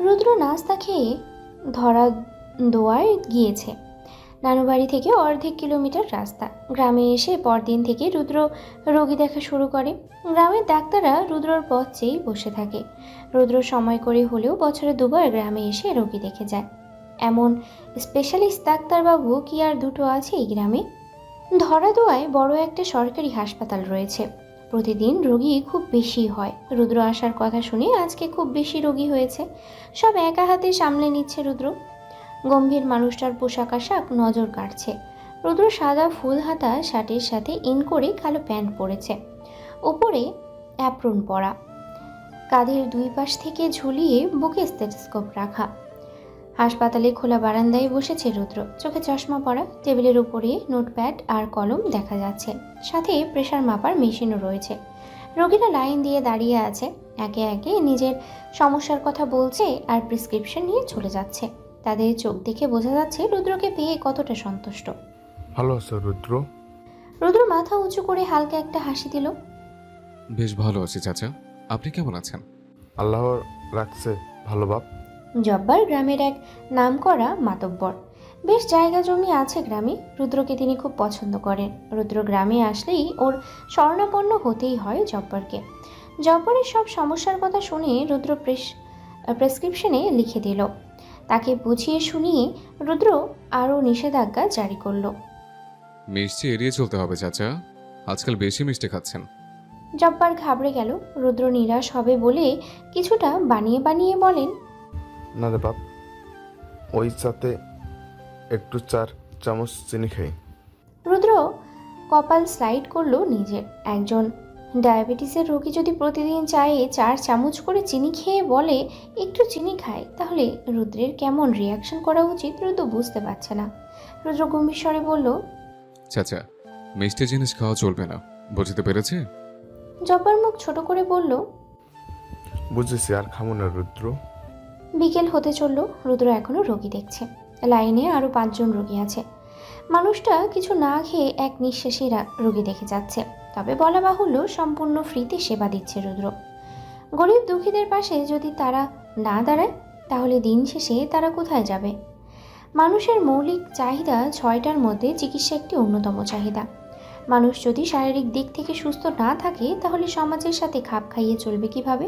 রুদ্র নাস্তা খেয়ে ধরা দোয়ায় গিয়েছে। নানুবাড়ি থেকে অর্ধেক কিলোমিটার রাস্তা। গ্রামে এসে পরদিন থেকে রুদ্র রোগী দেখা শুরু করে। গ্রামের ডাক্তাররা রুদ্রর পথ চেয়েই বসে থাকে। রুদ্র সময় করে হলেও বছরে দুবার গ্রামে এসে রোগী দেখে যায়। এমন স্পেশালিস্ট ডাক্তারবাবু কি আর দুটো আছে এই গ্রামে? ধরাদোয়ায় বড় একটা সরকারি হাসপাতাল রয়েছে। প্রতিদিন রোগী খুব বেশি হয়। রুদ্র আসার কথা শুনে আজকে খুব বেশি রোগী হয়েছে। সব একা হাতে সামলে নিচ্ছে রুদ্র। গম্ভীর মানুষটার পোশাক আশাক নজর কাটছে। রুদ্র সাদা ফুল হাতা শার্টের সাথে ইন করে কালো প্যান্ট পরেছে, ওপরে অ্যাপ্রন পরা, কাঁধের দুই পাশ থেকে ঝুলিয়ে বুকে স্টেথোস্কোপ রাখা। হাসপাতালে খোলা বারান্দায় বসেছে রুদ্র, চোখে চশমা পরা। টেবিলের উপরে নোটপ্যাড আর কলম দেখা যাচ্ছে, সাথে প্রেশার মাপার মেশিনও রয়েছে। রোগীরা লাইন দিয়ে দাঁড়িয়ে আছে, একে একে নিজের সমস্যার কথা বলছে আর প্রেসক্রিপশন নিয়ে চলে যাচ্ছে। তাদের চোখ দেখে বোঝা যাচ্ছে রুদ্রকে পেয়ে কতটা সন্তুষ্ট। ভালো আছো রুদ্র? রুদ্র মাথা উঁচু করে হালকা একটা হাসি দিল। বেশ ভালো আছি চাচা, আপনি কেমন আছেন? আল্লাহ রাখছে ভালো বাপ। জব্বার গ্রামের এক নামকরা মাতব্বর। বেশ জায়গা জমি আছে গ্রামে। রুদ্রকে তিনি খুব পছন্দ করেন। রুদ্র গ্রামে আসলেই ওর শরণাপন্ন হতেই হয় জব্বরকে। জব্বরের সব সমস্যার কথা শুনে রুদ্র প্রেসক্রিপশনে লিখে দিল। তাকে বুঝিয়ে শুনিয়ে রুদ্র আরও নিষেধাজ্ঞা জারি করলো। মিষ্টি এড়িয়ে চলতে হবে চাচা, আজকাল বেশি মিষ্টি খাচ্ছেন। জব্বার ঘাবড়ে গেল। রুদ্র নিরাশ হবে বলে কিছুটা বানিয়ে বানিয়ে বলেন, না রে বাপ, ওই চাতে একটু 4 চামচ চিনি খাই। রুদ্র কপাল স্লাইড করলো নিজের। একজন ডায়াবেটিসের রোগী যদি প্রতিদিন চায়ে 4 চামচ করে চিনি খেয়ে বলে একটু চিনি খায়, তাহলে রুদ্রের কেমন রিয়াকশন করা উচিত রুদ্র বুঝতে পারছে না। রুদ্র গম্ভীর স্বরে বলল, চাচা, মিষ্টি জিনিস খাওয়া চলবে না, বুঝতে পেরেছে? জব্বার মুখ ছোট করে বলল, বুঝেছি, আর খামো না রুদ্র। বিকেল হতে চলল। রুদ্র এখনো রোগী দেখছে। লাইনে আরও 5 জন রোগী আছে। মানুষটা কিছু না খেয়ে এক নিঃশ্বাসে রোগী দেখে যাচ্ছে। তবে বলা বাহুল্য, সম্পূর্ণ ফ্রিতে সেবা দিচ্ছে রুদ্র। গরিব দুঃখীদের পাশে যদি তারা না দাঁড়ায়, তাহলে দিন শেষে তারা কোথায় যাবে? মানুষের মৌলিক চাহিদা 6টার মধ্যে চিকিৎসা একটি অন্যতম চাহিদা। মানুষ যদি শারীরিক দিক থেকে সুস্থ না থাকে, তাহলে সমাজের সাথে খাপ খাইয়ে চলবে কিভাবে?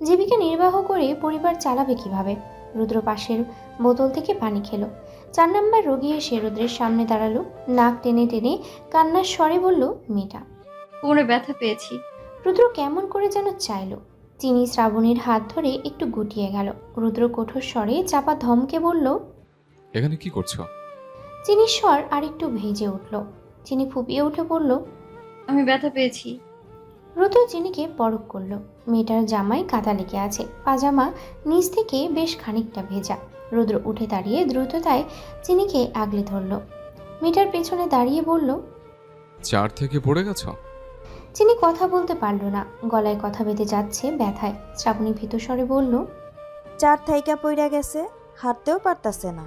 জীবিকা নির্বাহ করে পরিবার চালাবে কিভাবে? রুদ্র পাশের বোতল থেকে পানি খেলো। 4 নম্বর রোগী এসে রুদ্রের সামনে দাঁড়ালো। নাক টেনে টেনে কান্নার স্বরে বলল, মেয়েটা। কোমরে ব্যথা পেয়েছি। রুদ্র কেমন করে যেন চাইল। চিনি শ্রাবণীর হাত ধরে একটু গুটিয়ে গেল। রুদ্র কঠোর স্বরে চাপা ধমকে বলল, এখানে কি করছো? চিনির স্বর আরেকটু ভেজে উঠল। চিনি ফুপিয়ে উঠে বলল, আমি ব্যথা পেয়েছি। রুদ্র চিনিকে পরখ করল। মেয়েটার জামায় কাদা লেগে আছে, পাজামা নিচ থেকে বেশ খানিকটা ভেজা। রুদ্র উঠে দাঁড়িয়ে দ্রুততায় চিনিকে আগলে ধরল। মেয়েটার পেছনে দাঁড়িয়ে বলল, 4 থেকে পড়ে গেছো? চিনি কথা বলতে পারল না, গলায় কথা বেঁধে যাচ্ছে ব্যথায়। শ্রাবণী ভীত স্বরে বলল, 4 থাইকা পইরা গেছে, হাঁটতেও পারতাছে না।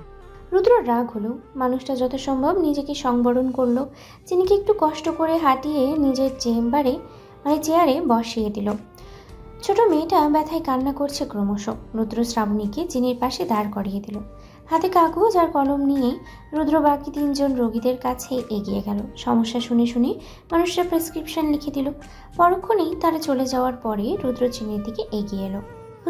রুদ্র রাগ হলো। মানুষটা যত সম্ভব নিজেকে সংবরণ করলো। চিনিকে একটু কষ্ট করে হাঁটিয়ে নিজের চেয়ারে বসিয়ে দিল। ছোট মেয়েটা ব্যথায় কান্না করছে ক্রমশ। রুদ্র শ্রাবণীকে চিনির পাশে দাঁড় করিয়ে দিল। হাতে কাগজ আর কলম নিয়ে রুদ্র বাকি 3 জন রোগীদের কাছে এগিয়ে গেল। সমস্যা শুনে শুনে মানুষটা প্রেসক্রিপশন লিখে দিল। পরক্ষণেই তারা চলে যাওয়ার পরে রুদ্র চিনির দিকে এগিয়ে এলো।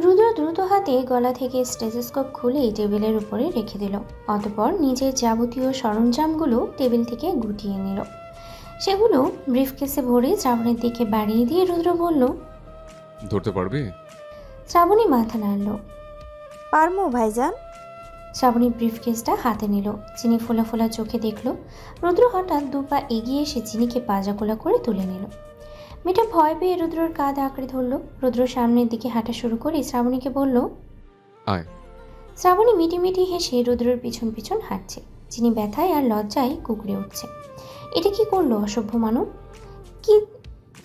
রুদ্র দ্রুত হাতে গলা থেকে স্টেথোস্কোপ খুলে টেবিলের উপরে রেখে দিল। অতঃপর নিজের যাবতীয় সরঞ্জামগুলো টেবিল থেকে গুটিয়ে নিল। সেগুলো ব্রিফকেসে ভরে শ্রাবণীর দিকে বাড়িয়ে দিয়ে রুদ্র বলল, ধরতে পারবে? শ্রাবণী মাথা নাড়ল। পারমু ভাইজান। শ্রাবণী ব্রিফকেসটা হাতে নিল। চিনি ফোলা ফোলা চোখে দেখল। রুদ্র হঠাৎ 2 পা এগিয়ে এসে চিনিকে পাজাকোলা করে তুলে নিল। মেয়েটা ভয় পেয়ে রুদ্রর কাঁধ আঁকড়ে ধরল। রুদ্র সামনের দিকে হাঁটা শুরু করে শ্রাবণীকে বলল, আয়। শ্রাবণী মিটিমিটি হেসে রুদ্রর পিছন পিছন হাঁটছে। চিনি ব্যথায় আর লজ্জায় কুকড়ে উঠছে। এটা কি করলো অসভ্য মানব? কি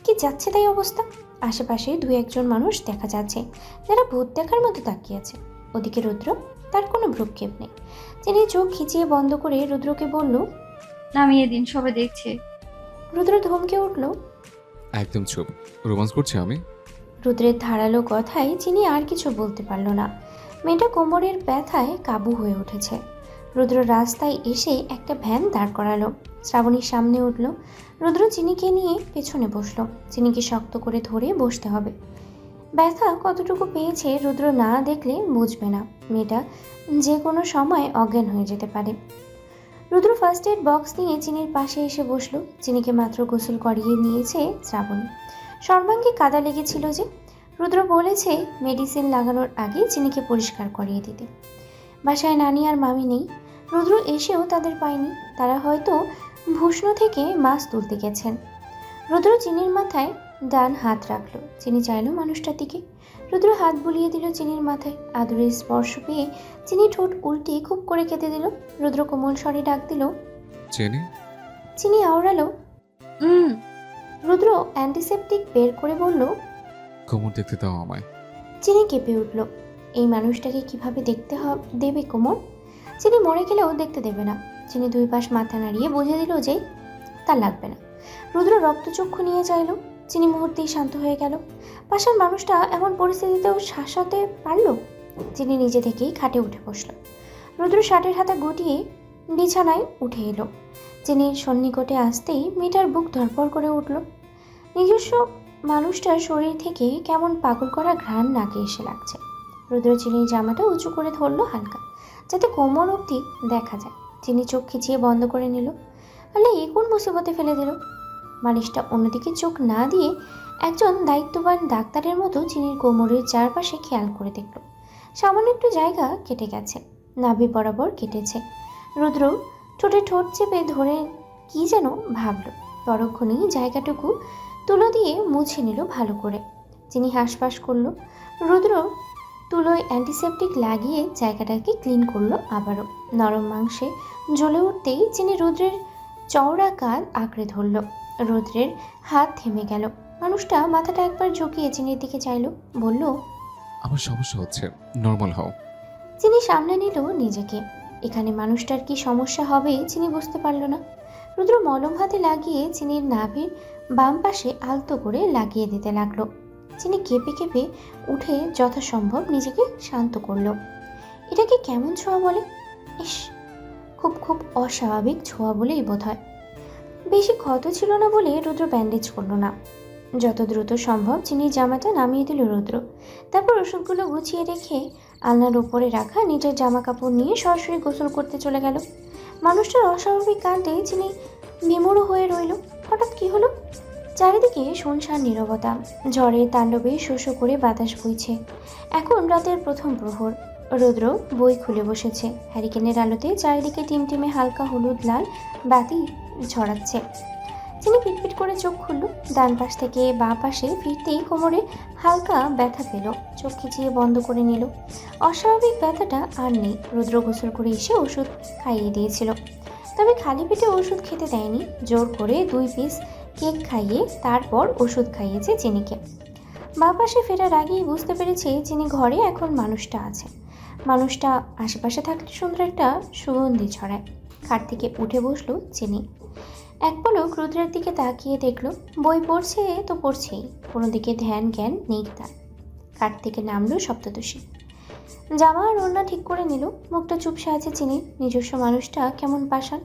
কি যাচ্ছে তাই অবস্থা। আশেপাশে 2-1 জন মানুষ দেখা যাচ্ছে, যারা ভূত দেখার মতো তাকিয়ে আছে। ওদিকে রুদ্র, তার কোনো ভ্রুক্ষেপ নেই। চিনি চোখ খিচিয়ে বন্ধ করে রুদ্রকে বলল, নামিয়ে দিন, সবাই দেখছে। রুদ্র ধমকে উঠল। একদম চুপ, রোমান্স করছি আমি? রুদ্রের ধারালো কথায় চিনি আর কিছু বলতে পারল না। মেয়েটা কোমরের ব্যথায় কাবু হয়ে উঠেছে। রুদ্র রাস্তায় এসে একটা ভ্যান দাঁড় করালো। শ্রাবণীর সামনে উঠল। রুদ্র চিনিকে নিয়ে পেছনে বসলো। চিনিকে শক্ত করে ধরে বসতে হবে। ব্যথা কতটুকু পেয়েছে রুদ্র না দেখলে বুঝবে না। মেয়েটা যে কোনো সময় অজ্ঞান হয়ে যেতে পারে। রুদ্র ফার্স্ট এড বক্স নিয়ে চিনির পাশে এসে বসলো। চিনিকে মাত্র গোসল করিয়ে নিয়েছে শ্রাবণী। সর্বাঙ্গে কাদা লেগেছিল যে। রুদ্র বলেছে মেডিসিন লাগানোর আগে চিনিকে পরিষ্কার করিয়ে দিতে। বাসায় নানি আর মামি নেই। রুদ্র এসেও তাদের পায়নি। তারা হয়তো ভূষ্ণ থেকে মাছ তুলতে গেছেন। রুদ্র চিনির মাথায় ডান হাত রাখলো। চিনি চাইলো মানুষটার দিকে। রুদ্র হাত বুলিয়ে দিল চিনির মাথায়। আদরের স্পর্শ পেয়ে চিনি ঠোঁট উল্টে খুব করে কেঁদে দিল। রুদ্র কোমল স্বরে ডাক দিল, চেনি। চিনি আওড়ালো। হুম। রুদ্র অ্যান্টিসেপটিক বের করে বলল, কোমর দেখতে দাও আমায়। চিনি কেঁপে উঠল। এই মানুষটাকে কিভাবে দেখতে দেবে কোমর? চিনি মরে গেলেও দেখতে দেবে না। চিনি দুই পাশ মাথা নাড়িয়ে বুঝিয়ে দিল যে তার লাগবে না। রুদ্র রক্তচক্ষু নিয়ে চাইল। চিনি মুহূর্তেই শান্ত হয়ে গেল। পাশের মানুষটা এমন পরিস্থিতিতেও শাসাতে পারল। চিনি নিজে থেকেই খাটে উঠে বসল। রুদ্র শার্টের হাতে গুটিয়ে বিছানায় উঠে এলো। চিনির সন্নিকটে আসতেই মেয়েটার বুক ধড়ফড় করে উঠল। নিজস্ব মানুষটার শরীর থেকে কেমন পাগল করা ঘ্রাণ নাকে এসে লাগছে। রুদ্র চিনির জামাটা উঁচু করে ধরলো হালকা, যাতে কোমর অবধি দেখা যায়। চিনি চোখ খিচিয়ে বন্ধ করে নিল। আলে এ কোন মুসিবতে ফেলে দিল। মানুষটা অন্যদিকে চোখ না দিয়ে একজন দায়িত্ববান ডাক্তারের মতো চিনির কোমরের চারপাশে খেয়াল করে দেখল। সামান্য একটু জায়গা কেটে গেছে, নাভি বরাবর কেটেছে। রুদ্র ঠোঁটে ঠোঁট চেপে ধরে কি যেন ভাবল। পরক্ষণেই জায়গাটুকু তুলো দিয়ে মুছে নিল ভালো করে। চিনি হাঁসফাঁস করলো। রুদ্র তুলোয় অ্যান্টিসেপটিক লাগিয়ে জায়গাটাকে ক্লিন করলো আবারও। নরম মাংসে জ্বলে উঠতেই চিনি রুদ্রের চওড়া কাঁধ আঁকড়ে ধরল। রুদ্রের হাত থেমে গেল। মানুষটা মাথাটা একবার ঝুঁকিয়ে চিনির দিকে চাইল, বলল, আমার সমস্যা হচ্ছে, নর্মাল হও। চিনি সামনে নিল নিজেকে। এখানে মানুষটার কি সমস্যা হবে চিনি বুঝতে পারল না। রুদ্র মলম হাতে লাগিয়ে চিনির নাভির বাম পাশে আলতো করে লাগিয়ে দিতে লাগলো। চিনি কেঁপে কেঁপে উঠে যথাসম্ভব নিজেকে শান্ত করলো। এটাকে কেমন ছোঁয়া বলে? ইস, খুব খুব অস্বাভাবিক ছোঁয়া বলেই বোধ হয়। বেশি ক্ষত ছিল না বলে রুদ্র ব্যান্ডেজ করলো না। যত দ্রুত সম্ভব চিনির জামাটা নামিয়ে দিল রুদ্র। তারপর ওষুধগুলো গুছিয়ে রেখে আলনার উপরে রাখা নিজের জামা কাপড় নিয়ে সরাসরি গোসল করতে চলে গেল। মানুষটার অস্বাভাবিক কাণ্ডে চিনি বিমূঢ় হয়ে রইল। হঠাৎ কি হলো? চারিদিকে শুনশান নীরবতা। ঝড়ের তাণ্ডবে শো শো করে বাতাস বইছে। এখন রাতের প্রথম প্রহর। রুদ্র বই খুলে বসেছে। হ্যারিকেনের আলোতে চারিদিকে টিমটিমে হালকা হলুদ লাল বাতি ছড়াচ্ছে। চিনি পিটপিট করে চোখ খুলল। ডান পাশ থেকে বাঁ পাশে ফিরতেই কোমরে হালকা ব্যথা পেল। চোখ খিচিয়ে বন্ধ করে নিল। অস্বাভাবিক ব্যথাটা আর নেই। রুদ্র গোসল করে এসে ওষুধ খাইয়ে দিয়েছিল, তবে খালি পেটে ওষুধ খেতে দেয়নি। জোর করে 2 পিস কেক খাইয়ে তারপর ওষুধ খাইয়েছে চিনিকে। বাঁ পাশে ফেরার আগেই বুঝতে পেরেছে চিনি ঘরে এখন মানুষটা আছে। মানুষটা আশেপাশে থাকলে সুন্দর একটা সুগন্ধি ছড়ায়। খাট থেকে উঠে বসলো চিনি। এক পলক রুদ্রের দিকে তাকিয়ে দেখলো বই পড়ছে তো পড়ছেই, কোনো দিকে ধ্যান জ্ঞান নেই তার। খাট থেকে নামলো সপ্তদশী। জামা আর ওড়না ঠিক করে নিল। মুখটা চুপসে আছে চিনির। নিজস্ব মানুষটা কেমন পাষাণ।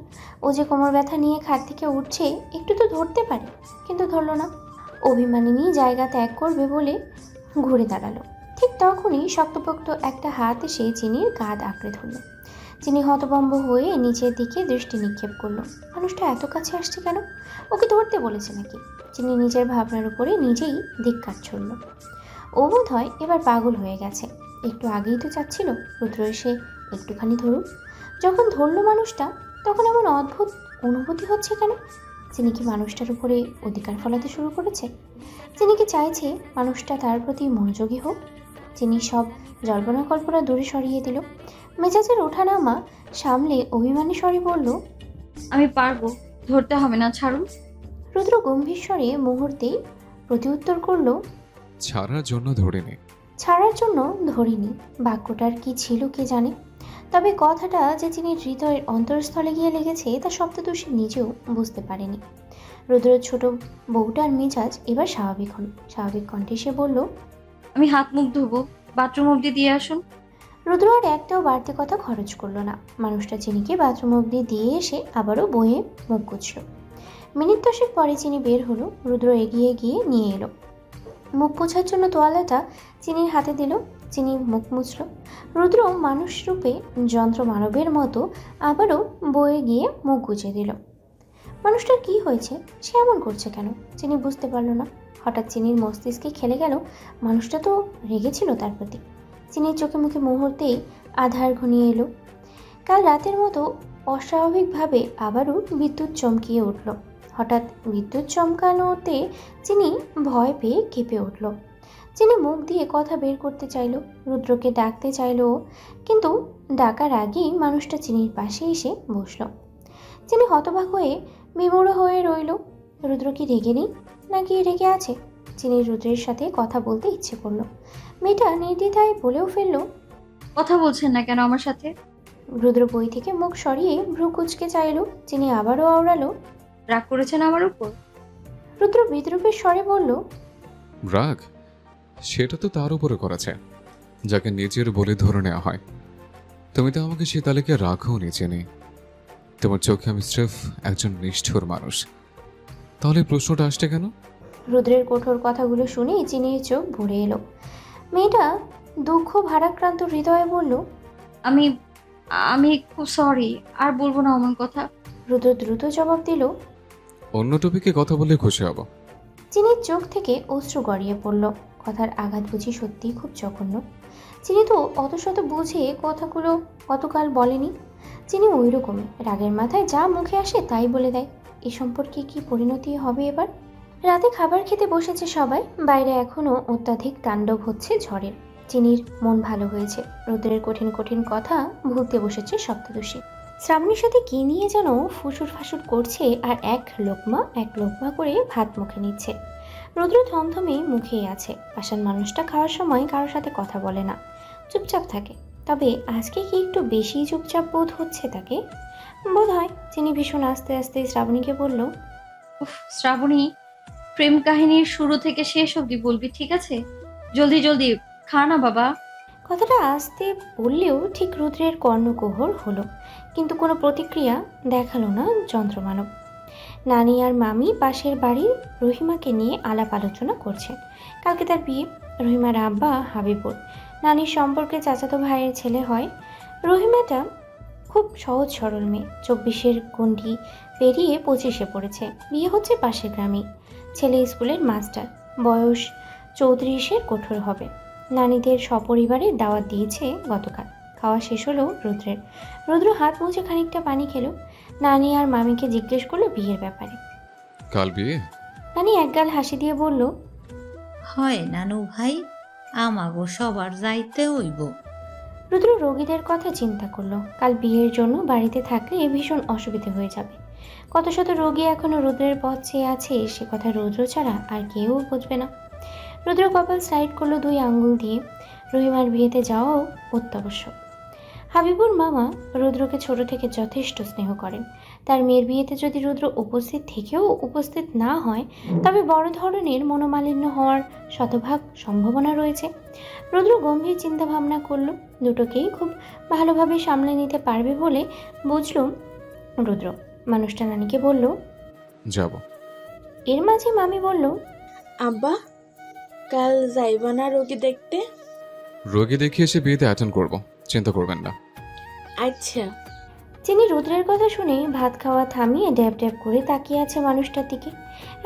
ও যে কোমর ব্যথা নিয়ে খাট থেকে উঠছে একটু তো ধরতে পারে, কিন্তু ধরলো না। অভিমানিনী জায়গা ত্যাগ করবে বলে ঘুরে দাঁড়ালো। ঠিক তখনই শক্তপোক্ত একটা হাত এসে চিনির কাঁধ আঁকড়ে ধরল। চিনি হতভম্ব হয়ে নিচের দিকে দৃষ্টি নিক্ষেপ করলো। মানুষটা এত কাছে আসছে কেন? ওকে ধরতে বলেছে নাকি? চিনি নিজের ভাবনার উপরে নিজেই ধিক্কার ছড়ল। ও বোধ হয় এবার পাগল হয়ে গেছে। একটু আগেই তো চাচ্ছিল রুদ্র এসে একটুখানি ধরুন। যখন ধরল মানুষটা, তখন এমন অদ্ভুত অনুভূতি হচ্ছে কেন? চিনি কি মানুষটার উপরে অধিকার ফলাতে শুরু করেছে? চিনি কি চাইছে মানুষটা তার প্রতি মনোযোগী হোক? চিনি সব জল্পনা কল্পনা দূরে সরিয়ে দিল। মেজাজের ওঠানামা সামলে অভিমানী স্বরে বলল, আমি পারবো, ধরতে হবে না, ছাড়ুন। রুদ্র গম্ভীর স্বরে মুহূর্তেই প্রতিউত্তর করল, ছাড়ার জন্য ধরে নে। ছাড়ার জন্য ধরিনি। বাক্যটার কি ছিল কে জানে। তবে কথাটা যে চিনির হৃদয়ের অন্তরস্থলে গিয়ে লেগেছে তা সপ্তদোষী নিজেও বুঝতে পারেনি। রুদ্রের ছোট বউটার মেজাজ এবার স্বাভাবিক হল। স্বাভাবিক কণ্ঠে সে বলল, আমি হাত মুখ ধোবো, বাথরুম অব্দি দিয়ে আসুন। রুদ্র আর একটাও বাড়তি কথা খরচ করলো না। মানুষটা চিনিকে বাথরুম অব্দি দিয়ে এসে আবারও বইয়ে মুখ গুছল। মিনিট 10 পরে চিনি বের হলো। রুদ্র এগিয়ে গিয়ে নিয়ে এলো। মুখ পোছার জন্য তোয়ালাটা চিনির হাতে দিল। চিনি মুখ মুছল। রুদ্র মানুষ রূপে যন্ত্র মানবের মতো আবারও বয়ে গিয়ে মুখ গুজে দিল। মানুষটার কি হয়েছে? সে এমন করছে কেন? চিনি বুঝতে পারল না। হঠাৎ চিনির মস্তিষ্কে খেলে গেল মানুষটা তো রেগেছিল তার প্রতি। চিনির চোখে মুখে মুহূর্তেই আধার ঘনিয়ে এলো। কাল রাতের মতো অস্বাভাবিকভাবে আবারও বিদ্যুৎ চমকিয়ে উঠল। হঠাৎ বিদ্যুৎ চমকানোতে চিনি ভয় পেয়ে কেঁপে উঠল। চিনি মুখ দিয়ে কথা বের করতে চাইল, রুদ্রকে ডাকতে চাইল, কিন্তু ডাকার আগেই মানুষটা চিনির পাশে এসে বসল। চিনি হতবাক হয়ে বিমূঢ় হয়ে রইল। রুদ্র কি রেগে নেই নাকি রেগে আছে? চিনির রুদ্রের সাথে কথা বলতে ইচ্ছে করলো। মেয়েটা নির্দ্বিধায় বলেও ফেলল, কথা বলছেন না কেন আমার সাথে? রুদ্র বই থেকে মুখ সরিয়ে ভ্রু কুঁচকে চাইল। চিনি আবারও আওড়ালো, রাগ করেছেন আমার উপর? রুদ্র বিদ্রুপের স্বরে বলল, রাগ? সেটা তো তার উপরে করেছে যাকে নিজের বলে ধরে নেওয়া হয়। তুমি তো আমাকে সে তালিকায় রাখও নিচে নেই। তোমার চোখে আমি স্রেফ একজন নিষ্ঠুর মানুষ। তাহলে প্রশ্নটা আসছে কেন? রুদ্রের কঠোর কথাগুলো শুনে চিনির চোখ ভরে এলো। মেয়েটা দুঃখ ভারাক্রান্ত হৃদয়ে বলল, আমি আমি খুব সরি, আর বলবো না অমন কথা। রুদ্র দ্রুত জবাব দিল। অন্য টপিকে কথা বললে খুশি হব। চিনির চোখ থেকে অশ্রু গড়িয়ে পড়ল। কথার আঘাত বুঝি সত্যিই খুব জঘন্য। চিনি তো অত শত বুঝে কথাগুলো কতকাল বলেনি। চিনি ওই রকমই রাগের মাথায় যা মুখে আসে তাই বলে দেয়। এ সম্পর্কে কি পরিণতি হবে এবার? রাতে খাবার খেতে বসেছে সবাই। বাইরে এখনও অত্যাধিক তাণ্ডব হচ্ছে ঝড়ের। চিনির মন ভালো হয়েছে। রুদ্রের কঠিন কঠিন কথা ভুলতে বসেছে সপ্তদোষী। শ্রাবণীর সাথে কি নিয়ে যেন ফুসুর ফাসুর করছে আর এক লোকমা করে ভাত মুখে নিচ্ছে। রুদ্র থমথমে মুখেই আছে। পাষাণ মানুষটা খাওয়ার সময় কারোর সাথে কথা বলে না, চুপচাপ থাকে। তবে আজকে কি একটু বেশি চুপচাপ বোধ হচ্ছে তাকে, বোধ হয়। চিনি ভীষণ আস্তে আস্তে শ্রাবণীকে বলল, উফ শ্রাবণী, প্রেম কাহিনীর শুরু থেকে শেষ অবধি বলবি, ঠিক আছে? জলদি জলদি খা না বাবা। কথাটা আস্তে বললেও ঠিক রুদ্রের কর্ণকুহর হলো, কিন্তু কোনো প্রতিক্রিয়া দেখালো না যন্ত্রমানব। নানি আর মামি পাশের বাড়ির রহিমাকে নিয়ে আলাপ আলোচনা করছেন। কালকে তার বিয়ে। রহিমার আব্বা হাবিবুর নানির সম্পর্কে চাচাতো ভাইয়ের ছেলে হয়। রহিমাটা খুব সহজ সরল মেয়ে। 24-এর গণ্ডি পেরিয়ে 25-এ পড়েছে। বিয়ে হচ্ছে পাশের গ্রামেই। ছেলে স্কুলের মাস্টার, বয়স 34-এর কঠোর হবে। নানিদের সপরিবারে দাওয়াত দিয়েছে গতকাল। খাওয়া শেষ হলো রুদ্রের। রুদ্র হাত মুছে খানিকটা পানি খেলো। নানি আর মামিকে জিজ্ঞেস করলো বিয়ের ব্যাপারে। কাল বিয়ে? নানি একগাল হাসি দিয়ে বলল, হয় নানু ভাই, আমাগো সবার যাইতে হইব। রুদ্র রোগীদের কথা চিন্তা করলো। কাল বিয়ের জন্য বাড়িতে থাকলে ভীষণ অসুবিধে হয়ে যাবে। কত শত রোগী এখনো রুদ্রের পথ চেয়ে আছে, সে কথা রুদ্র ছাড়া আর কেউ বুঝবে না। রুদ্র কপাল সাইড করলো 2 আঙ্গুল দিয়ে। রহিমার বিয়েতে যাওয়াও অত্যাবশ্যক। হাবিবুর মামা রুদ্রকে ছোট থেকে যথেষ্ট স্নেহ করেন। তার মেয়ের বিয়েতে যদি রুদ্র উপস্থিত থেকেও উপস্থিত না হয়, তবে বড় ধরনের মনোমালিন্য হওয়ার শতভাগ সম্ভাবনা রয়েছে। রুদ্র গম্ভীর চিন্তা ভাবনা করল। দুটোকেই খুব ভালোভাবে সামলে নিতে পারবে বলে বুঝল রুদ্র। মানুষটা নানিকে বলল, যাব। এর মাঝে মামি বলল, আব্বা, কাল যাইবা না রোগী দেখতে? রোগী দেখিয়ে এসে বিয়েতে অ্যাটেন্ড করব, চিন্তা করবেন না। আচ্ছা। চিনি রুদ্রের কথা শুনে ভাত খাওয়া থামিয়ে ড্যাব ড্যাব করে তাকিয়ে আছে মানুষটার দিকে।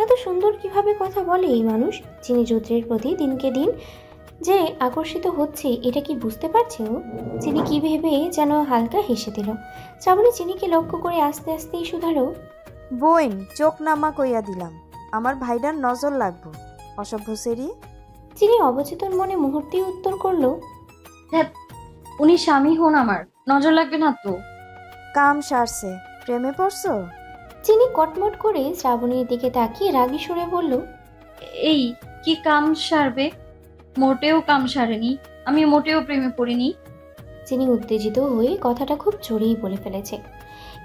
এত সুন্দর কিভাবে কথা বলে এই মানুষ? চিনি রুদ্রের প্রতি দিনকে দিন যে আকর্ষিত হচ্ছে, এটা কি বুঝতে পারছে ও? চিনি কি ভেবে যেন হালকা হেসে দিল। শ্রাবণী চিনিকে লক্ষ্য করে আস্তে আস্তেই শুধালো, বোন, চোখ নামা কইয়া দিলাম, আমার ভাইডার নজর লাগবো। অসভ্য সেরি। চিনি অবচেতন মনে মুহূর্তেই উত্তর করলো, ধ্যাৎ, উনি স্বামী হন আমার, নজর লাগবে না তো। কাম সারছে, প্রেমে পড়ছো? চিনি কটমট করে শ্রাবণীর দিকে তাকিয়ে রাগী সুরে বলল, এই কি কাম সারবে? মোটেও কাম সারেনি, আমি মোটেও প্রেমে পড়িনি। চিনি উত্তেজিত হয়ে কথাটা খুব জোরেই বলে ফেলেছে।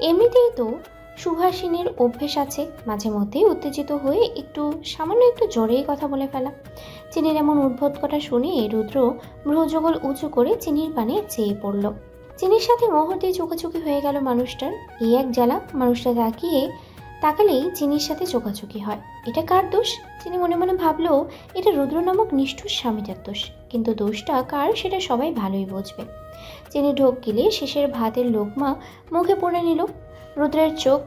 এমনিতেই তো সুভাষিনীর অভ্যেস আছে মাঝে মধ্যেই উত্তেজিত হয়ে সামান্য একটু জোরেই কথা বলে ফেলা। চিনির এমন উদ্ভট কথা শুনে রুদ্র ভ্রুযুগল উঁচু করে চিনির পানে চেয়ে পড়ল। চিনির সাথে মুহূর্তে চোখাচোখি হয়ে গেল মানুষটার। এই এক জ্বালা, মানুষটা তাকালেই চিনির সাথে চোখাচোখি হয়। এটা কার দোষ? চিনি মনে মনে ভাবলো এটা রুদ্র নামক নিষ্ঠুর স্বামীটার দোষ। কিন্তু দোষটা কার সেটা সবাই ভালোই বুঝবে। চিনি ঢোক গিলে শেষের ভাতের লোকমা মুখে পড়ে নিল। রুদ্রের চোখ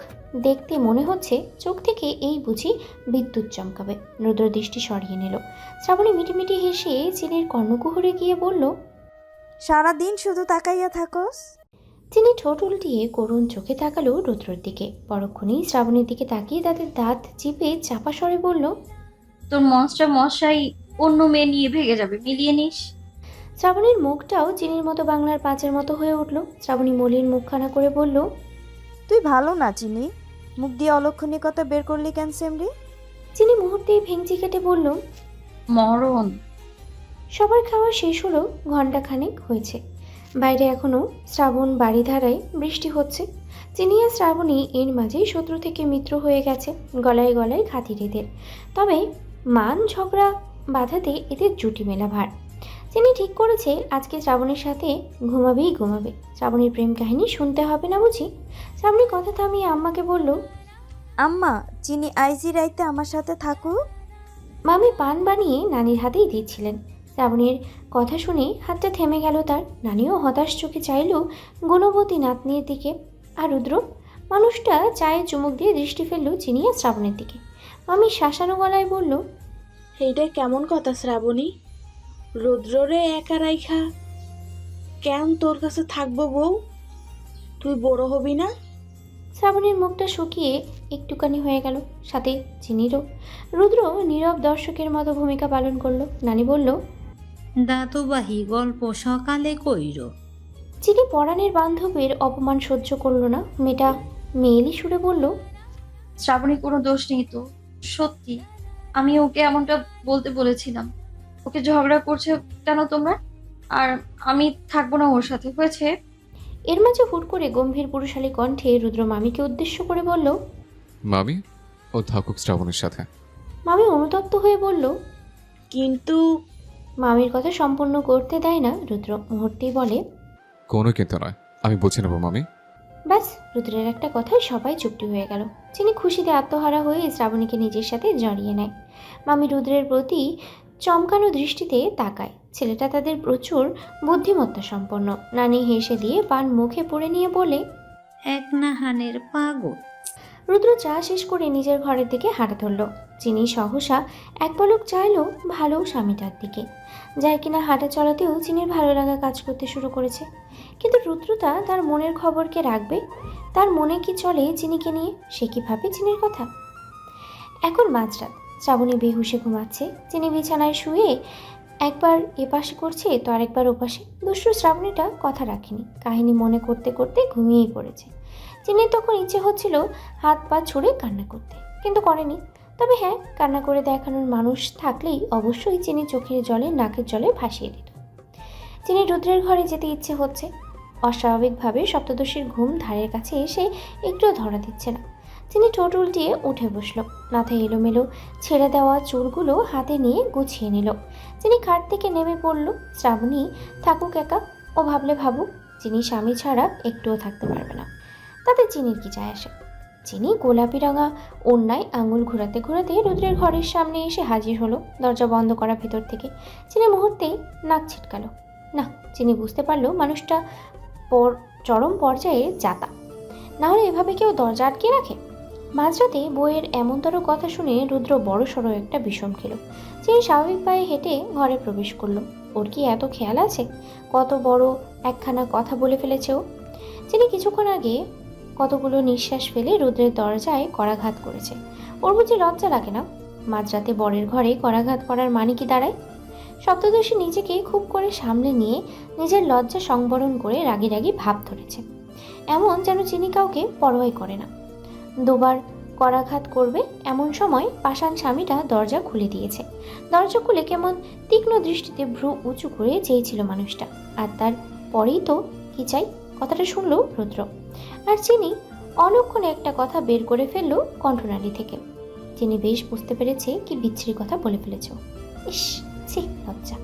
দেখতে মনে হচ্ছে চোখ থেকে এই বুঝি বিদ্যুৎ চমকাবে। রুদ্র দৃষ্টি সরিয়ে নিল। শ্রাবণী মিটিমিটি হেসে চিনির কর্ণকুহরে গিয়ে বলল, সারাদিন শুধু তাকাইয়া থাকোস। চিনি ঠোঁট উল্টিয়ে করুণ চোখে তাকালো রুদ্রর দিকে। পরক্ষণেই শ্রাবণীর দিকে তাকিয়ে তাদের দাঁত চিপে চাপা স্বরে বলল, তোর মনস্টার মশাই অন্য মেয়ে নিয়ে ভেগে যাবে, মিলিয়ে নিস। শ্রাবণীর মুখটাও চিনির মতো বাংলার পাঁচের মতো হয়ে উঠল। শ্রাবণী মলিন মুখখানা করে বলল, তুই ভালো না চিনি, মুখ দিয়ে অলক্ষণী কথা বের করলি কেন সেমরি? চিনি মুহূর্তেই ভেঙচি কেটে বলল, মরণ। সবার খাওয়া শেষ হলো, ঘণ্টাখানেক হয়েছে। বাইরে এখনো শ্রাবণ বাড়িধারায় বৃষ্টি হচ্ছে। চিনি আর শ্রাবণী এর মাঝেই শত্রু থেকে মিত্র হয়ে গেছে, গলায় গলায় খাতির এদের। তবে মান ঝগড়া বাঁধাতে এদের জুটি মেলা ভার। চিনি ঠিক করেছে আজকে শ্রাবণীর সাথে ঘুমাবে। শ্রাবণীর প্রেম কাহিনী শুনতে হবে না বুঝি? শ্রাবণী কথা থামিয়ে আম্মাকে বলল, আম্মা, চিনি আইজি রাইতে আমার সাথে থাকুক। মামি পান বানিয়ে নানির হাতেই দিচ্ছিলেন। শ্রাবণীর কথা শুনে হাতটা থেমে গেল তার। নানিও হতাশ চোখে চাইল গুণবতী নাতনির দিকে। আর রুদ্র মানুষটা চায়ে চুমুক দিয়ে দৃষ্টি ফেলল চিনি আর শ্রাবণের দিকে। মামি শাসানো গলায় বলল, এইটা কেমন কথা শ্রাবণী? রুদ্ররে একা রাইখা কেন তোর কাছে থাকবো বউ? তুই বড় হবি না? শ্রাবণীর মুখটা শুকিয়ে একটুখানি হয়ে গেল, সাথে চিনিরও। রুদ্র নীরব দর্শকের মতো ভূমিকা পালন করলো। নানি বলল, দাতুবাহী গল্প সকালে কইর। চিনি পরাণের বান্ধবীর অপমান সহ্য করলো না। মেয়েটা মেয়েলি সুরে বলল, শ্রাবণী কোনো দোষ নেই তো, সত্যি আমি ওকে এমনটা বলতে বলেছিলাম। ওকে ঝগড়া করছে কেন তোমরা? আর আমি থাকবো না ওর সাথে, হয়েছে? এর মাঝে হুট করে গম্ভীর পুরুষালী কণ্ঠে রুদ্র মামিকে উদ্দেশ্য করে বলল, মামি, ও থাকুক শ্রাবণের সাথে। মামি অনুতপ্ত হয়ে বলল, কিন্তু মামির কথা সম্পূর্ণ করতে দেয় না রুদ্র। মুহূর্তেই বলে, কোনো কিন্তু নয়, আমি বুঝে নেবো মামি। ব্যাস, রুদ্রের একটা কথায় সবাই চুপটি হয়ে গেল। চিনি খুশিতে আত্মহারা হয়ে শ্রাবণীকে নিজের সাথে জড়িয়ে নেয়। মামি রুদ্রের প্রতি চমকানো দৃষ্টিতে তাকায়। ছেলেটা তাদের প্রচুর বুদ্ধিমত্তা সম্পন্ন। নানি হেসে দিয়ে পান মুখে পুড়ে নিয়ে বলে, এক নাহানের পাগল। রুদ্র চা শেষ করে নিজের ঘরের দিকে হাঁটা ধরল। চিনি সহসা এক পলক চাইল ভালো স্বামীটার দিকে, যার কিনা হাঁটা চলাতেও চিনির ভালো লাগা কাজ করতে শুরু করেছে। কিন্তু রুদ্রতা তার মনের খবরকে রাখবে? তার মনে কি চলে চিনিকে নিয়ে? সে কি ভাবে চিনির কথা? এখন মাঝরাত, শ্রাবণী বেহুশে ঘুমাচ্ছে। চিনি বিছানায় শুয়ে একবার এপাশে করছে তো আরেকবার ওপাশে। দুষ্টু শ্রাবণীটা কথা রাখেনি, কাহিনী মনে করতে করতে ঘুমিয়েই পড়েছে। চিনির তখন ইচ্ছে হচ্ছিল হাত পা ছুঁড়ে কান্না করতে, কিন্তু করেনি। তবে হ্যাঁ, কান্না করে দেখানোর মানুষ থাকলেই অবশ্যই চিনি চোখের জলে নাকের জলে ভাসিয়ে দিত। চিনি রুদ্রের ঘরে যেতে ইচ্ছে হচ্ছে। অস্বাভাবিকভাবে সপ্তদশীর ঘুম ধারের কাছে এসে একটুও ধরা দিচ্ছে না। চিনি ঠোঁট উল্টিয়ে উঠে বসলো। মাথায় এলোমেলো ছেড়ে দেওয়া চুলগুলো হাতে নিয়ে গুছিয়ে নিল। চিনি খাট থেকে নেমে পড়ল। শ্রাবণী থাকুক একা, ও ভাবলে ভাবুক, চিনি স্বামী ছাড়া একটুও থাকতে পারবে না। তাতে চিনির কি যায় আসে? চিনি গোলাপি রঙা ওড়নায় আঙুল ঘোরাতে ঘোরাতে রুদ্রের ঘরের সামনে এসে হাজির হলো, দরজা বন্ধ করা ভেতর থেকে। চিনি মুহূর্তেই নাক ছিটকালো। না, চিনি বুঝতে পারলো মানুষটা চরম পর্যায়ে জাতা। নাহলে এভাবে কেউ দরজা আটকে রাখে? মাঝরাতে বইয়ের এমনতর কথা শুনে রুদ্র বড় সড়ো একটা বিষম খেল। চিনি স্বাভাবিক পায়ে হেঁটে ঘরে প্রবেশ করলো। ওর কি এত খেয়াল আছে কত বড় একখানা কথা বলে ফেলেছে ও? চিনি কিছুক্ষণ আগে কতগুলো নিঃশ্বাস ফেলে রুদ্রের দরজায় করাঘাত করেছে। ওর বুঝি লজ্জা লাগে না? মাঝরাতে বরের ঘরে করাঘাত করার মানে কি দাঁড়ায়? সপ্তদশী নিজেকে খুব করে সামলে নিয়ে নিজের লজ্জা সংবরণ করে রাগি রাগি ভাব ধরেছে, এমন যেন চিনি কাউকে পরোয়াই করে না। দুবার করাঘাত করবে এমন সময় পাষাণ স্বামীটা দরজা খুলে দিয়েছে। দরজা খুলে কেমন তীক্ষ্ণ দৃষ্টিতে ভ্রু উঁচু করে চেয়েছিল মানুষটা। আর তার পরেই তো কি চাই কথাটা শুনলো রুদ্র। আর চিনি অলক্ষণে একটা কথা বের করে ফেললো কণ্ঠনালী থেকে। চিনি বেশ বুঝতে পেরেছে কি বিচ্ছিরি কথা বলে ফেলেছ। ইস, ছি, লজ্জা।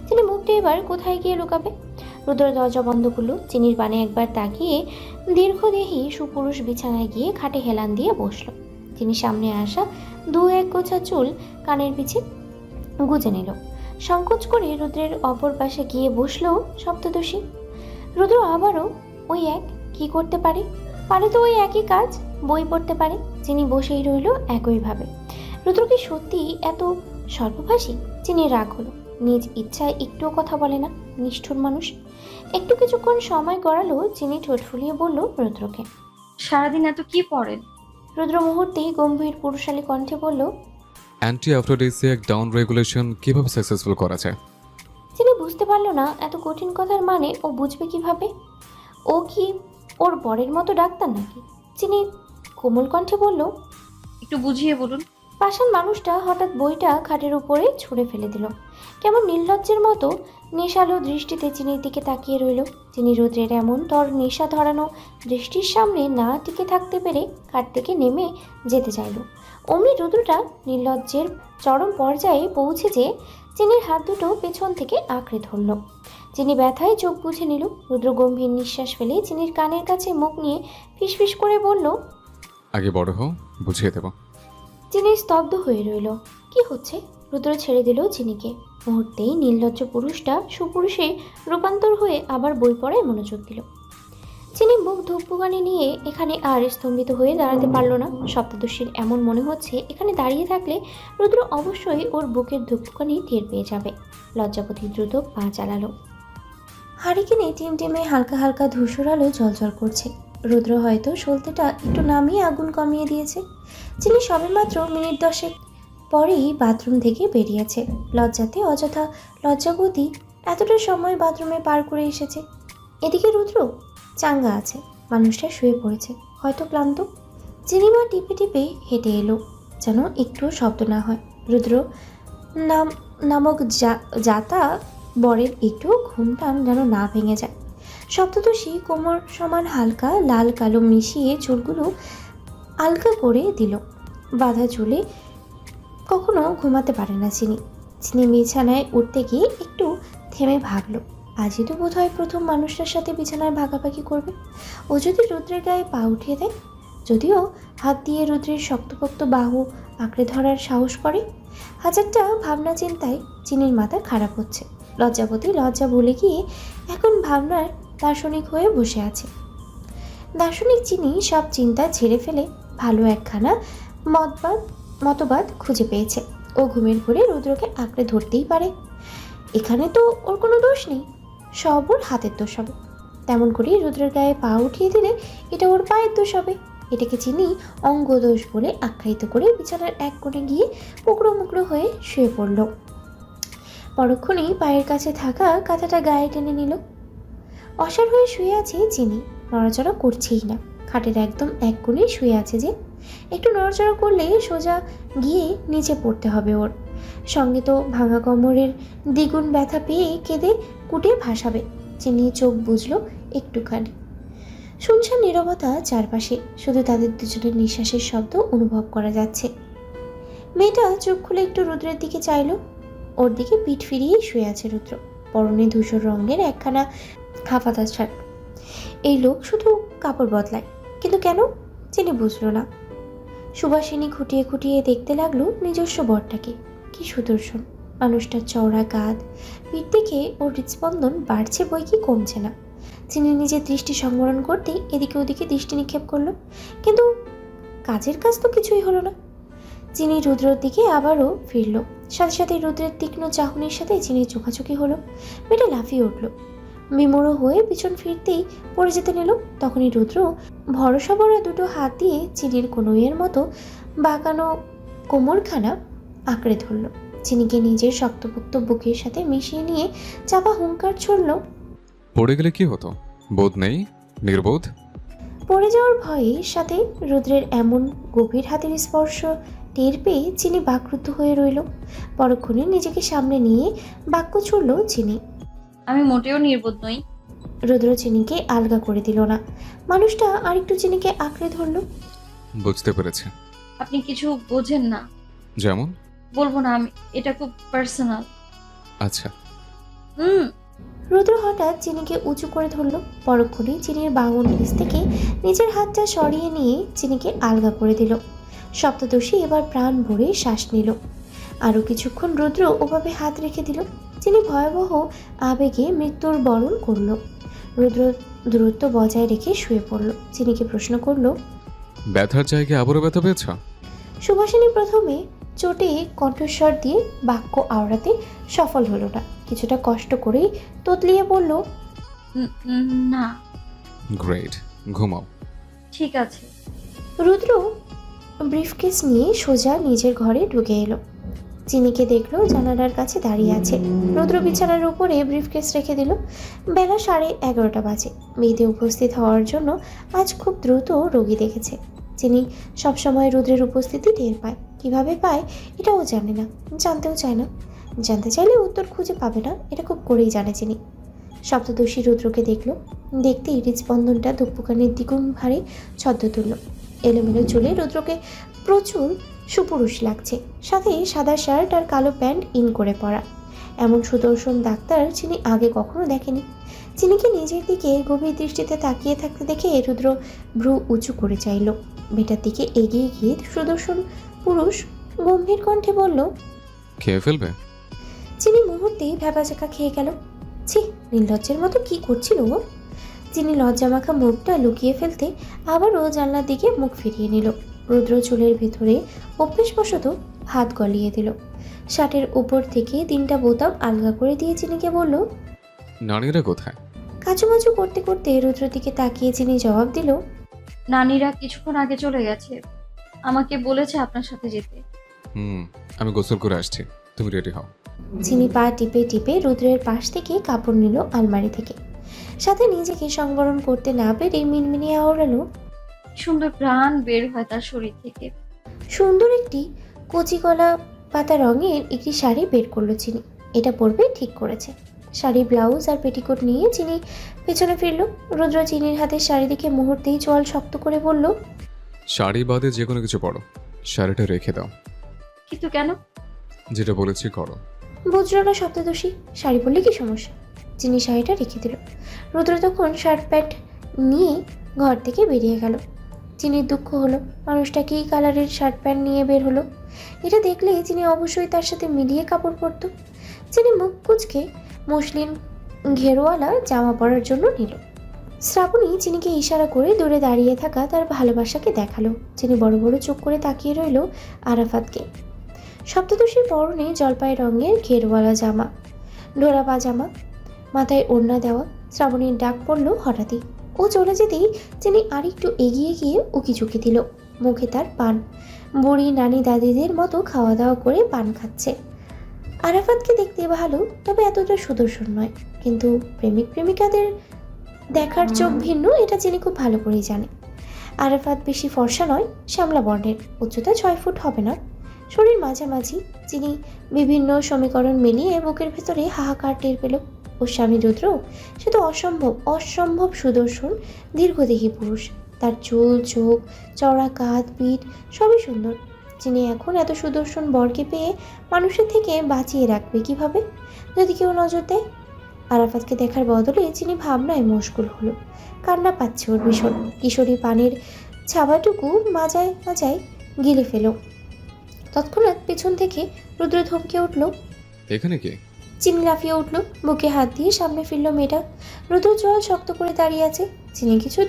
চিনি মুখটা এবার কোথায় গিয়ে লুকাবে? রুদ্র দরজা বন্ধ করলো। চিনির পানে একবার তাকিয়ে দীর্ঘদেহী সুপুরুষ বিছানায় গিয়ে খাটে হেলান দিয়ে বসলো। চিনি সামনে আসা দু এক গোছা চুল কানের পিছে গুজে নিল। সংকোচ করে রুদ্রের অপর পাশে গিয়ে বসলো শব্দদোষী। রুদ্র আবারও ওই এক, কি করতে পারে? পারে তো ওই একই কাজ, বই পড়তে পারে। চিনি বসেই রইল একইভাবে। রুদ্র কি সত্যি এত স্বল্পভাষী? চিনি রাগ হলো। নিজ ইচ্ছায় একটুও কথা বলে না, নিষ্ঠুর মানুষ। একটু কিছুক্ষণ সময় গড়ালো। চিনি ঠোঁট ফুলিয়ে বলল রুদ্রকে, সারাদিন এত কি পড়েন? রুদ্র মুহূর্তেই গম্ভীর পুরুষালী কণ্ঠে বলল, অ্যান্টি আফ্রোডিসিয়াক ডাউন রেগুলেশন কিভাবে সাকসেসফুল করা যায়? চিনি বুঝতে পারলো না এত কঠিন কথার মানে ও বুঝবে কিভাবে। ও কি ওর বরের মতো ডাক্তার নাকি? চিনি কোমল কণ্ঠে বলল, একটু বুঝিয়ে বলুন। পাষাণ মানুষটা হঠাৎ বইটা খাটের উপরে ছুঁড়ে ফেলে দিল। কেমন নির্লজ্জের মতো নেশালো দৃষ্টিতে চিনির দিকে তাকিয়ে রইল। চিনি রুদ্রের এমন তর নেশা ধরানো দৃষ্টির সামনে না টিকে থাকতে পেরে খাট থেকে নেমে যেতে চাইল। অমনি রুদ্রটা নির্লজ্জের চরম পর্যায়ে পৌঁছে যে চিনির হাত দুটো পেছন থেকে আঁকড়ে ধরল। চিনি ব্যথায় চোখ বুঝে নিল। রুদ্র গম্ভীর নিঃশ্বাস ফেলে চিনির কানের কাছে মুখ নিয়ে ফিসফিস করে বলল, আগে বড় হও, বুঝিয়ে দেব। চিনি স্তব্ধ হয়ে রইল। কি হচ্ছে? রুদ্র ছেড়ে দিল চিনিকে। মুহূর্তেই নির্লজ্জ পুরুষটা সুপুরুষে রূপান্তর হয়ে আবার বই পড়ায় মনোযোগ দিল। চিনি বুক ধূপপুগানি নিয়ে এখানে আর স্তম্ভিত হয়ে দাঁড়াতে পারল না। সপ্তদশীর এমন মনে হচ্ছে এখানে দাঁড়িয়ে থাকলে রুদ্র অবশ্যই ওর বুকের ধূপপুগানি টের পেয়ে যাবে। লজ্জাপতি দ্রুত পা চালালো। হারিকেনে টিমটিমে হালকা হালকা ধূসর আলো জ্বলজ্বল করছে। রুদ্র হয়তো সলতেটা একটু নামিয়ে আগুন কমিয়ে দিয়েছে। চিনি সবেমাত্র মিনিট 10 পরেই বাথরুম থেকে বেরিয়েছে। লজ্জাতে অযথা লজ্জাবতী এতটা সময় বাথরুমে পার করে এসেছে। এদিকে রুদ্র চাঙ্গা আছে, মানুষটা শুয়ে পড়েছে, হয়তো ক্লান্ত। চিনিমা টিপে টিপে হেঁটে এলো, যেন একটু শব্দ না হয়। রুদ্র নামক যাতা বরের একটু ঘুমটান যেন না ভেঙে যায়। সপ্তদশী কোমর সমান হালকা লাল কালো মিশিয়ে চুলগুলো আলগা করে দিল। বাঁধা চুলে কখনো ঘুমাতে পারে না চিনি। চিনি বিছানায় উঠতে গিয়ে একটু থেমে ভাবল, আজই তো বোধহয় প্রথম মানুষটার সাথে বিছানায় ভাগাভাগি করবে। ও যদি রুদ্রের গায়ে পা উঠিয়ে দেয়, যদিও হাত দিয়ে রুদ্রের শক্তপোক্ত বাহু আঁকড়ে ধরার সাহস করে। হাজারটা ভাবনা চিন্তায় চিনির মাথা খারাপ হচ্ছে। লজ্জাবতী লজ্জা ভুলে গিয়ে এখন ভাবনার দার্শনিক হয়ে বসে আছে। দার্শনিক চিনি সব চিন্তা ছেড়ে ফেলে ভালো একখানা মতবাদ খুঁজে পেয়েছে। ও ঘুমের ঘোরে রুদ্রকে আঁকড়ে ধরতেই পারে। এখানে তো ওর কোনো দোষ নেই, সব ওর হাতের দোষ হবে। তেমন করেই রুদ্রের গায়ে পা উঠিয়ে দিলে এটা ওর পায়ের দোষ হবে। এটাকে চিনি অঙ্গদোষ বলে আখ্যায়িত করে বিছানার এক কোণে গিয়ে মুকড়ো মুকড়ো হয়ে শুয়ে পড়ল। পরক্ষণেই পায়ের কাছে থাকা কাঁথাটা গায়ে টেনে নিল। অসাড় হয়ে শুয়ে আছে চিনি, নড়াচড়া করছেই না। খাটের একদম এক কোণে শুয়ে আছে যে, একটু নড়াচড়া করলে সোজা গিয়ে নিচে পড়তে হবে ওর। সঙ্গে তো ভাঙা কোমরের দ্বিগুণ ব্যথা পেয়ে কেঁদে কুটে ভাসাবে। চিনি চোখ বুঝলো একটুখানি। শুনশান নীরবতা চারপাশে, শুধু তাদের দুজনের নিঃশ্বাসের শব্দ অনুভব করা যাচ্ছে। মেয়েটা চোখ খুলে একটু রুদ্রের দিকে চাইল। ওর দিকে পিঠ ফিরিয়েই শুয়ে আছে রুদ্র, পরনে ধূসর রঙের একখানা হাফাতা শার্ট। এই লোক শুধু কাপড় বদলায়, কিন্তু কেন চিনি বুঝলো না। সুবাসিনী খুঁটিয়ে খুঁটিয়ে দেখতে লাগলো নিজস্ব বরটাকে। কি সুদর্শন মানুষটার চওড়া কাঁধ, পিঠ দেখে ওর হৃদস্পন্দন বাড়ছে বই কি কমছে না। চিনি নিজের দৃষ্টি সংবরণ করতেই এদিকে ওদিকে দৃষ্টি নিক্ষেপ করলো, কিন্তু কাজের কাজ তো কিছুই হলো না। চিনি রুদ্রের দিকে আবারও ফিরল। সাথে সাথে রুদ্রের তীক্ষ্ণ চাহনির সাথে চিনির চোখাচোখি হলো। মেয়েটা লাফিয়ে উঠল, বিমূঢ় হয়ে পিছন ফিরতেই পড়ে যেতে নিল। তখনই রুদ্র ভরসা ভরা দুটো হাত দিয়ে চিনির কনুইয়ের মতো বাঁকানো কোমরখানা আঁকড়ে ধরল। চিনিকে নিজের শক্তপোক্ত বুকের সাথে মিশিয়ে নিয়ে চাপা হুঙ্কার ছড়ল, পড়ে গেলে কি হতো? বোধ নেই, নির্বোধ। পড়ে যাওয়ার ভয়ের সাথে রুদ্রের এমন গভীর হাতের স্পর্শ টের পেয়ে চিনি বাকরুদ্ধ হয়ে রইল। পরক্ষণে নিজেকে সামনে নিয়ে বাক্য ছুড়ল চিনি, আমি মোটেও নির্বোধ নই। রুদ্র চিনিকে আলগা করে দিল না। মানুষটা আরেকটু চিনিকে আঁকড়ে ধরল। বুঝতে পেরেছি। আপনি কিছু বোঝেন না। যেমন? বলবো না আমি, এটা খুব পার্সোনাল। আচ্ছা। হুম। রুদ্র হঠাৎ চিনিকে উঁচু করে ধরল। পরক্ষণেই চিনির বাঙন নিচ থেকে নিজের হাতটা সরিয়ে নিয়ে চিনিকে আলগা করে দিল। সপ্তদর্শী এবার প্রাণ ভরে শ্বাস নিল। আরও কিছুক্ষণ রুদ্র ওভাবে হাত রেখে দিল। চিনি ভয়াবহ আবেগে মৃত্যুর বরণ করল। রুদ্র দূরত্ব বজায় রেখে শুয়ে পড়ল। চিনিকে প্রশ্ন করল, ব্যথার জায়গায় আবারও ব্যথা পেয়েছ? সুভাষিনী প্রথমে চোটে কণ্ঠস্বর দিয়ে বাক্য আওড়াতে সফল হলো না। কিছুটা কষ্ট করেই তোতলিয়ে বলল, না। গ্রেট, ঘুমাও। ঠিক আছে। রুদ্র ব্রিফকেস নিয়ে সোজা নিজের ঘরে ঢুকে এলো। চিনিকে দেখলো জানালার কাছে দাঁড়িয়ে আছে। রুদ্র বিছানার উপরে ব্রিফকেস রেখে দিল। বেলা 11:30 বাজে। বিয়েতে উপস্থিত হওয়ার জন্য আজ খুব দ্রুত রোগী দেখেছে। চিনি সবসময় রুদ্রের উপস্থিতি টের পায়। কিভাবে পায় এটাও জানে না, জানতেও চায় না। জানতে চাইলে উত্তর খুঁজে পাবে না, এটা খুব করেই জানে চিনি। সপ্তদর্শী রুদ্রকে দেখলো। দেখতেই হৃদস্পন্দনটা ধুকপুকানির দ্বিগুণ ভারে ছদ্ম তুলল। এলোমেলো চুলে রুদ্রকে প্রচুর সুপুরুষ লাগছে। সাথে সাদা শার্ট আর কালো প্যান্ট ইন করে পরা। এমন সুদর্শন ডাক্তার চিনি আগে কখনো দেখেনি। চিনিকে নিজের দিকে গভীর দৃষ্টিতে তাকিয়ে থাকতে দেখে রুদ্র ভ্রু উঁচু করে চাইল। মেয়েটার দিকে এগিয়ে গিয়ে সুদর্শন পুরুষ গম্ভীর কণ্ঠে বলল, খেয়ে ফেলবে? চিনি মুহূর্তেই ভ্যাবাচাকা খেয়ে গেল। ছি, নির্লজ্জের মতো কি করছিল ও? চিনি লজ্জামাখা মুখটা লুকিয়ে ফেলতে আবারও জানলার দিকে মুখ ফিরিয়ে নিল। রুদ্র চুলের ভেতরে অভ্যেসবশত হাত গলিয়ে দিল। শার্টের উপর থেকে 3টা বোতাম আলগা করে দিয়ে চিনিকে বলল, নারীরা কোথায়? কাচুমাচু করতে করতে রুদ্র দিকে তাকিয়ে চিনি জবাব দিল, নানিরা কিছুক্ষণ আগে চলে গেছে। আমাকে বলেছে আপনার সাথে যেতে। আমি গোসল করে আসছি, তুমি রেডি হও। চিনি পা টিপে টিপে রুদ্রের পাশ থেকে কাপড় নিল আলমারি থেকে। সাথে নিজেকে সংবরণ করতে না পেরে মিনমিনিয়ে আওড়ালো, সুন্দর প্রাণ বের হয় তার শরীর থেকে। সুন্দর একটি কচি কলা পাতা রঙের একটি শাড়ি বের করলো চিনি। এটা পরবে ঠিক করেছে। শাড়ি, ব্লাউজ আর পেটিকোট নিয়ে চিনি পেছনে ফিরল। রুদ্র চিনির হাতের শাড়ি দেখে মুহূর্তেই চোয়াল শক্ত করে বলল, শাড়ি বাদে যে কোনো কিছু পরো, শাড়িটা রেখে দাও। কিন্তু কেন? যেটা বলেছি করো। বুঝল না সপ্তদর্শী। শাড়ি পরলে কি সমস্যা? চিনি শাড়িটা রেখে দিল। রুদ্র তখন শার্ট প্যান্ট নিয়ে ঘর থেকে বেরিয়ে গেল। চিনির দুঃখ হলো, মানুষটা কী কালারের শার্ট প্যান্ট নিয়ে বের হলো। এটা দেখলে চিনি অবশ্যই তার সাথে মিলিয়ে কাপড় পরত। চিনি মুখ কুচকে মসলিন ঘেরওয়ালা জামা পরার জন্য নিল। শ্রাবণী চিনিকে ইশারা করে দূরে দাঁড়িয়ে থাকা তার ভালোবাসাকে দেখালো। চিনি বড় বড় চোখ করে তাকিয়ে রইল আরাফাতকে। সপ্তদশীর পরনে জলপাই রঙের ঘেরওয়ালা জামা, ডোরা পাজামা, মাথায় ওড়না দেওয়া। শ্রাবণীর ডাক পড়ল হঠাৎই। ও চলে যেতেই চিনি আরেকটু এগিয়ে গিয়ে উকিঝুঁকি দিল। মুখে তার পান। বুড়ি নানি দাদিদের মতো খাওয়া দাওয়া করে পান খাচ্ছে। আরাফাতকে দেখতে ভালো, তবে এতটা সুদর্শন নয়। কিন্তু প্রেমিক প্রেমিকাদের দেখার চোখ ভিন্ন, এটা চিনি খুব ভালো করেই জানে। আরাফাত বেশি ফর্সা নয়, শ্যামলা বর্ণের, উচ্চতা 6 ফুট হবে না। শরীর মাঝামাঝি। চিনি বিভিন্ন সমীকরণ মিলিয়ে বুকের ভেতরে হাহাকার টের পেল। ওর স্বামী রুদ্র, সে তো অসম্ভব সুদর্শন দীর্ঘদেহী পুরুষ। তার চুল, চোখ, চড়া কাঁধ, পিঠ সবই সুন্দর। চিনি এখন এত সুদর্শন বরকে পেয়ে মানুষের থেকে বাঁচিয়ে রাখবে কিভাবে যদি কেউ নজর দেয়? আরাফাতকে দেখার বদলে চিনি ভাবনায় মশগুল হলো। কান্না পাচ্ছে ওর ভীষণ। কিশোরী পানের ছাবাটুকু মাজায় মাজায় গিলে ফেল। তৎক্ষণাৎ পেছন থেকে রুদ্র ধমকে উঠল, এখানে কে? চিনি লাফিয়ে উঠল, বুকে হাত দিয়ে সামনে ফিরল মেয়েটা। রুদ্র জল শক্ত করে দাঁড়িয়ে আছে। চিনি কিছু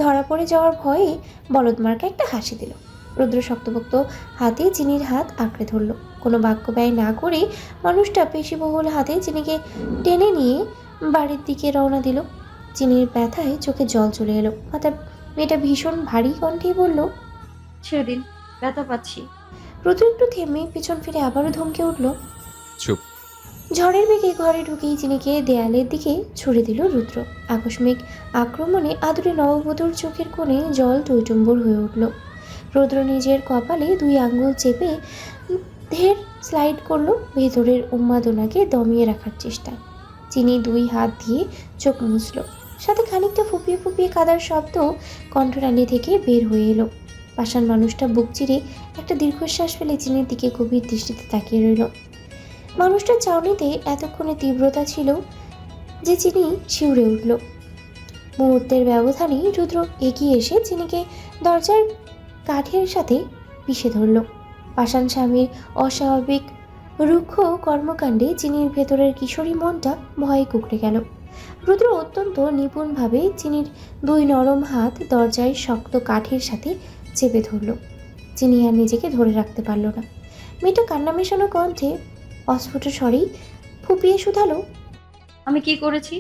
ধরা পড়ে যাওয়ার ভয়ে বলদমার্কা একটা হাসি দিল। রুদ্র শক্তপোক্ত হাতে চিনির হাত আঁকড়ে ধরল। কোনো বাক্য ব্যয় না করে মানুষটা পেশিবহুল হাতে চিনিকে টেনে নিয়ে বাড়ির দিকে রওনা দিল। চিনির ব্যথায় চোখে জল চলে এলো। মাথার মেয়েটা ভীষণ ভারী কণ্ঠে বলল, ছেড়ে দিন, ব্যথা পাচ্ছি। রুদ্র একটু থেমে পিছন ফিরে আবারও ধমকে উঠল। চুপ। ঝড়ের বেগে ঘরে ঢুকেই চিনিকে দেয়ালের দিকে ছুড়ে দিল রুদ্র। আকস্মিক আক্রমণে আদুরে নববধূর চোখের কোণে জল টইটুম্বর হয়ে উঠল। রুদ্র নিজের কপালে 2 আঙ্গুল চেপে ধের স্লাইড করলো ভেতরের উন্মাদনাকে দমিয়ে রাখার চেষ্টায়। চিনি 2 হাত দিয়ে চোখ মুছল, সাথে খানিকটা ফুপিয়ে ফুপিয়ে কাদার শব্দ কণ্ঠনালী থেকে বের হয়ে এলো। পাষাণ মানুষটা বুক চিরে একটা দীর্ঘশ্বাস ফেলে চিনির দিকে গভীর দৃষ্টিতে তাকিয়ে রইল। মানুষটার চাউনিতে এতক্ষণে তীব্রতা ছিল যে চিনি শিউরে উঠল। মুহূর্তের ব্যবধানে রুদ্র এগিয়ে এসে চিনিকে দরজার কাঠের সাথে পিষে ধরল। পাষাণ স্বামীর অস্বাভাবিক রুক্ষ কর্মকাণ্ডে চিনির ভেতরের কিশোরী মনটা ভয়ে কুঁকড়ে গেল। রুদ্র অত্যন্ত নিপুণভাবে চিনির 2 নরম হাত দরজায় শক্ত কাঠের সাথে চেপে ধরল। চিনি আর নিজেকে ধরে রাখতে পারল না। মেয়েটা কান্না মেশানো কণ্ঠে অস্ফুট স্বরেই ফুপিয়ে শুধালো, আমি কি করেছি?